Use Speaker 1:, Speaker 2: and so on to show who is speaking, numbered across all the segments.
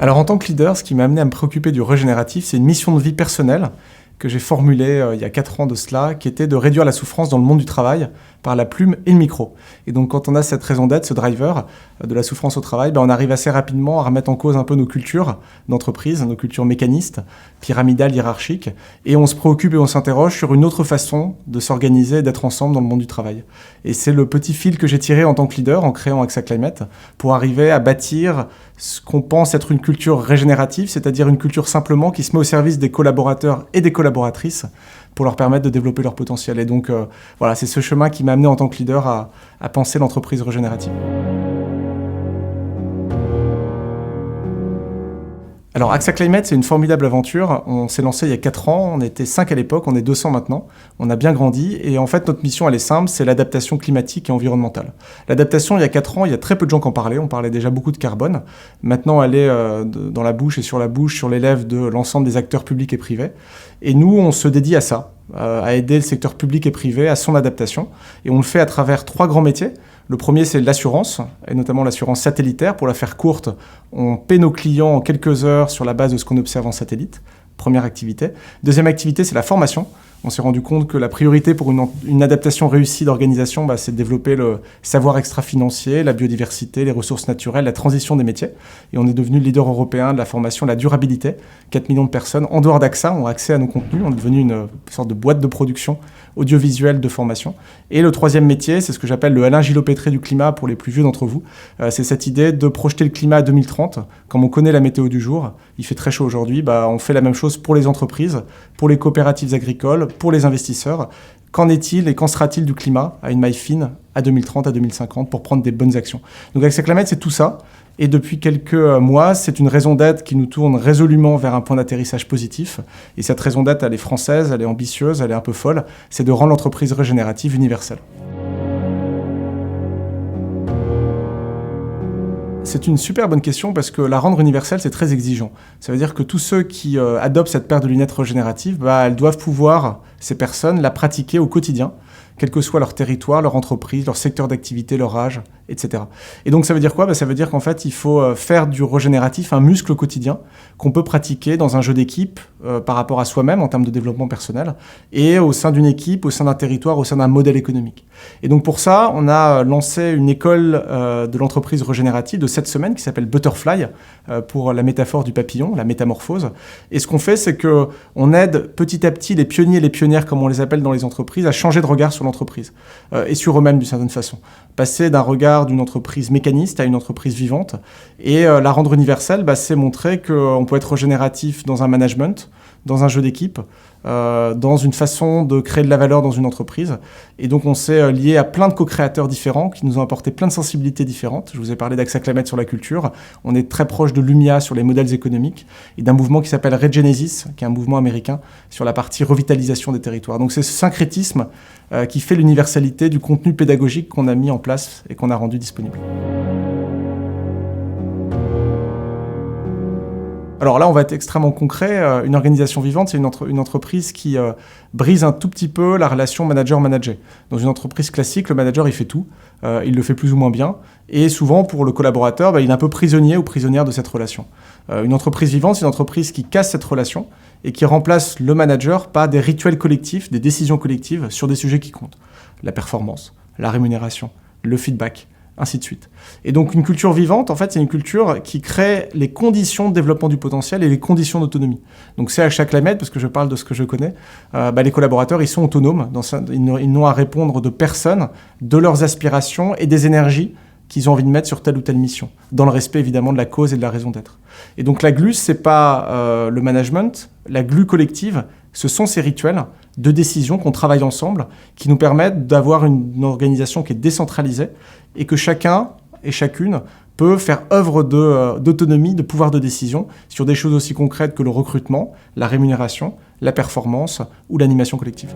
Speaker 1: Alors en tant que leader, ce qui m'a amené à me préoccuper du régénératif, c'est une mission de vie personnelle que j'ai formulée il y a 4 ans de cela, qui était de réduire la souffrance dans le monde du travail par la plume et le micro. Et donc quand on a cette raison d'être, ce driver de la souffrance au travail, on arrive assez rapidement à remettre en cause un peu nos cultures d'entreprise, nos cultures mécanistes, pyramidales, hiérarchiques, et on se préoccupe et on s'interroge sur une autre façon de s'organiser et d'être ensemble dans le monde du travail. Et c'est le petit fil que j'ai tiré en tant que leader en créant AXA Climate pour arriver à bâtir ce qu'on pense être une culture régénérative, c'est-à-dire une culture simplement qui se met au service des collaborateurs et des collaboratrices pour leur permettre de développer leur potentiel. Et donc, voilà, c'est ce chemin qui m'a amené en tant que leader à penser l'entreprise régénérative. Alors AXA Climate, c'est une formidable aventure. On s'est lancé il y a 4 ans, on était 5 à l'époque, on est 200 maintenant. On a bien grandi et en fait notre mission elle est simple, c'est l'adaptation climatique et environnementale. L'adaptation il y a 4 ans, il y a très peu de gens qui en parlaient, on parlait déjà beaucoup de carbone. Maintenant elle est dans la bouche et sur la bouche, sur les lèvres de l'ensemble des acteurs publics et privés. Et nous on se dédie à ça, à aider le secteur public et privé à son adaptation. Et on le fait à travers 3 grands métiers. Le premier, c'est l'assurance, et notamment l'assurance satellitaire. Pour la faire courte, on paie nos clients en quelques heures sur la base de ce qu'on observe en satellite. Première activité. Deuxième activité, c'est la formation. On s'est rendu compte que la priorité pour une adaptation réussie d'organisation, c'est de développer le savoir extra-financier, la biodiversité, les ressources naturelles, la transition des métiers. Et on est devenu le leader européen de la formation, la durabilité. 4 millions de personnes, en dehors d'AXA, ont accès à nos contenus. On est devenu une sorte de boîte de production audiovisuelle de formation. Et le troisième métier, c'est ce que j'appelle le Alain Gillot-Pétré du climat pour les plus vieux d'entre vous. C'est cette idée de projeter le climat à 2030. Comme on connaît la météo du jour, il fait très chaud aujourd'hui, on fait la même chose pour les entreprises, pour les coopératives agricoles, pour les investisseurs. Qu'en est-il et qu'en sera-t-il du climat à une maille fine à 2030, à 2050 pour prendre des bonnes actions? Donc AXA Climate, c'est tout ça. Et depuis quelques mois, c'est une raison d'être qui nous tourne résolument vers un point d'atterrissage positif. Et cette raison d'être, elle est française, elle est ambitieuse, elle est un peu folle. C'est de rendre l'entreprise régénérative universelle. C'est une super bonne question parce que la rendre universelle, c'est très exigeant. Ça veut dire que tous ceux qui adoptent cette paire de lunettes régénératives, elles doivent pouvoir, ces personnes, la pratiquer au quotidien, quel que soit leur territoire, leur entreprise, leur secteur d'activité, leur âge, etc. Et donc ça veut dire quoi? Ça veut dire qu'en fait, il faut faire du régénératif un muscle au quotidien qu'on peut pratiquer dans un jeu d'équipe par rapport à soi-même en termes de développement personnel et au sein d'une équipe, au sein d'un territoire, au sein d'un modèle économique. Et donc pour ça, on a lancé une école de l'entreprise régénérative de 7 semaines qui s'appelle Butterfly pour la métaphore du papillon, la métamorphose. Et ce qu'on fait, c'est qu'on aide petit à petit les pionniers et les pionnières, comme on les appelle dans les entreprises, à changer de regard sur l'entreprise et sur eux-mêmes d'une certaine façon. Passer d'un regard d'une entreprise mécaniste à une entreprise vivante. Et la rendre universelle, c'est montrer qu'on peut être régénératif dans un management, dans un jeu d'équipe, dans une façon de créer de la valeur dans une entreprise. Et donc on s'est lié à plein de co-créateurs différents qui nous ont apporté plein de sensibilités différentes. Je vous ai parlé d'AXA Climate sur la culture. On est très proche de Lumia sur les modèles économiques et d'un mouvement qui s'appelle Regenesis, qui est un mouvement américain sur la partie revitalisation des territoires. Donc c'est ce syncrétisme qui fait l'universalité du contenu pédagogique qu'on a mis en place et qu'on a rendu disponible. Alors là, on va être extrêmement concret. Une organisation vivante, c'est une entreprise qui brise un tout petit peu la relation manager-manager. Dans une entreprise classique, le manager, il fait tout. Il le fait plus ou moins bien. Et souvent, pour le collaborateur, il est un peu prisonnier ou prisonnière de cette relation. Une entreprise vivante, c'est une entreprise qui casse cette relation et qui remplace le manager par des rituels collectifs, des décisions collectives sur des sujets qui comptent. La performance, la rémunération, le feedback, ainsi de suite. Et donc une culture vivante, en fait, c'est une culture qui crée les conditions de développement du potentiel et les conditions d'autonomie. Donc c'est AXA Climate, parce que je parle de ce que je connais, les collaborateurs, ils sont autonomes, ils n'ont à répondre de personne, de leurs aspirations et des énergies qu'ils ont envie de mettre sur telle ou telle mission, dans le respect évidemment de la cause et de la raison d'être. Et donc la GLUS, c'est pas le management, la GLU collective, ce sont ces rituels de décision qu'on travaille ensemble, qui nous permettent d'avoir une organisation qui est décentralisée et que chacun et chacune peut faire œuvre d'autonomie, de pouvoir de décision sur des choses aussi concrètes que le recrutement, la rémunération, la performance ou l'animation collective.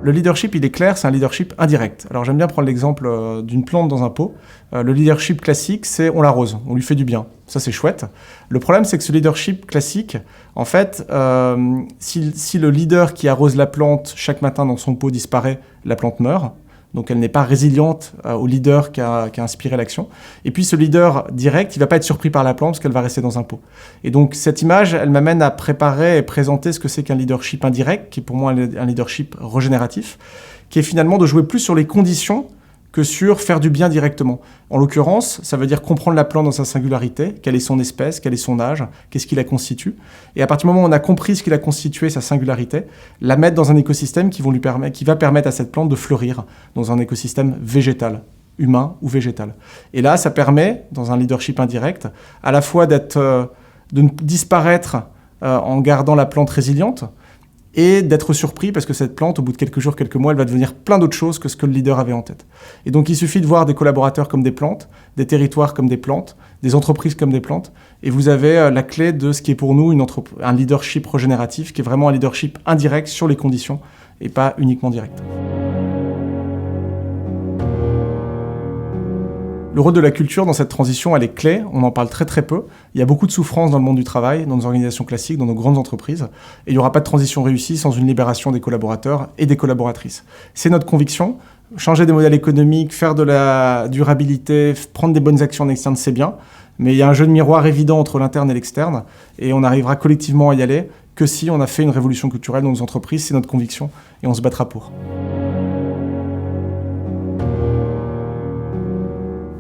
Speaker 1: Le leadership, il est clair, c'est un leadership indirect. Alors j'aime bien prendre l'exemple d'une plante dans un pot. Le leadership classique, c'est on l'arrose, on lui fait du bien. Ça, c'est chouette. Le problème, c'est que ce leadership classique, en fait, si le leader qui arrose la plante chaque matin dans son pot disparaît, la plante meurt. Donc elle n'est pas résiliente au leader qui a inspiré l'action. Et puis ce leader direct, il ne va pas être surpris par la plante parce qu'elle va rester dans un pot. Et donc cette image, elle m'amène à préparer et présenter ce que c'est qu'un leadership indirect, qui est pour moi un leadership régénératif, qui est finalement de jouer plus sur les conditions que sur faire du bien directement. En l'occurrence, ça veut dire comprendre la plante dans sa singularité, quelle est son espèce, quel est son âge, qu'est-ce qui la constitue. Et à partir du moment où on a compris ce qui la constitué, sa singularité, la mettre dans un écosystème qui va permettre à cette plante de fleurir dans un écosystème végétal, humain ou végétal. Et là, ça permet, dans un leadership indirect, à la fois de ne disparaître en gardant la plante résiliente, et d'être surpris parce que cette plante, au bout de quelques jours, quelques mois, elle va devenir plein d'autres choses que ce que le leader avait en tête. Et donc il suffit de voir des collaborateurs comme des plantes, des territoires comme des plantes, des entreprises comme des plantes, et vous avez la clé de ce qui est pour nous un leadership régénératif, qui est vraiment un leadership indirect sur les conditions, et pas uniquement direct. Le rôle de la culture dans cette transition, elle est clé, on en parle très très peu. Il y a beaucoup de souffrance dans le monde du travail, dans nos organisations classiques, dans nos grandes entreprises. Et il n'y aura pas de transition réussie sans une libération des collaborateurs et des collaboratrices. C'est notre conviction. Changer des modèles économiques, faire de la durabilité, prendre des bonnes actions en externe, c'est bien. Mais il y a un jeu de miroir évident entre l'interne et l'externe. Et on arrivera collectivement à y aller que si on a fait une révolution culturelle dans nos entreprises. C'est notre conviction et on se battra pour.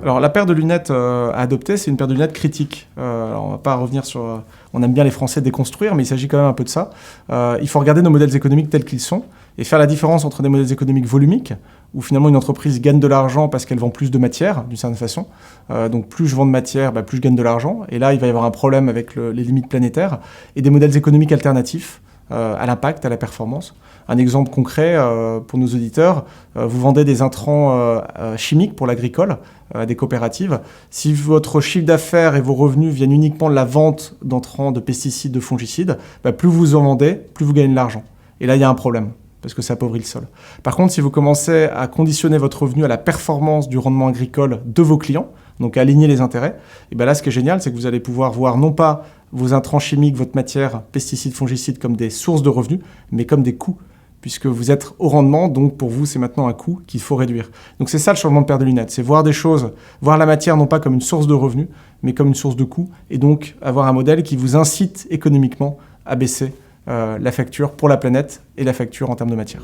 Speaker 1: Alors la paire de lunettes à adopter, c'est une paire de lunettes critique. Alors, on ne va pas revenir sur... on aime bien les Français déconstruire, mais il s'agit quand même un peu de ça. Il faut regarder nos modèles économiques tels qu'ils sont et faire la différence entre des modèles économiques volumiques, où finalement une entreprise gagne de l'argent parce qu'elle vend plus de matière, d'une certaine façon. Donc plus je vends de matière, plus je gagne de l'argent. Et là, il va y avoir un problème avec les limites planétaires. Et des modèles économiques alternatifs à l'impact, à la performance. Un exemple concret pour nos auditeurs, vous vendez des intrants chimiques pour l'agricole, des coopératives. Si votre chiffre d'affaires et vos revenus viennent uniquement de la vente d'entrants de pesticides, de fongicides, plus vous en vendez, plus vous gagnez de l'argent. Et là, il y a un problème, parce que ça appauvrit le sol. Par contre, si vous commencez à conditionner votre revenu à la performance du rendement agricole de vos clients, donc à aligner les intérêts, et là, ce qui est génial, c'est que vous allez pouvoir voir non pas vos intrants chimiques, votre matière, pesticides, fongicides, comme des sources de revenus, mais comme des coûts, puisque vous êtes au rendement, donc pour vous, c'est maintenant un coût qu'il faut réduire. Donc c'est ça le changement de paire de lunettes, c'est voir des choses, voir la matière non pas comme une source de revenus, mais comme une source de coûts, et donc avoir un modèle qui vous incite économiquement à baisser la facture pour la planète et la facture en termes de matière.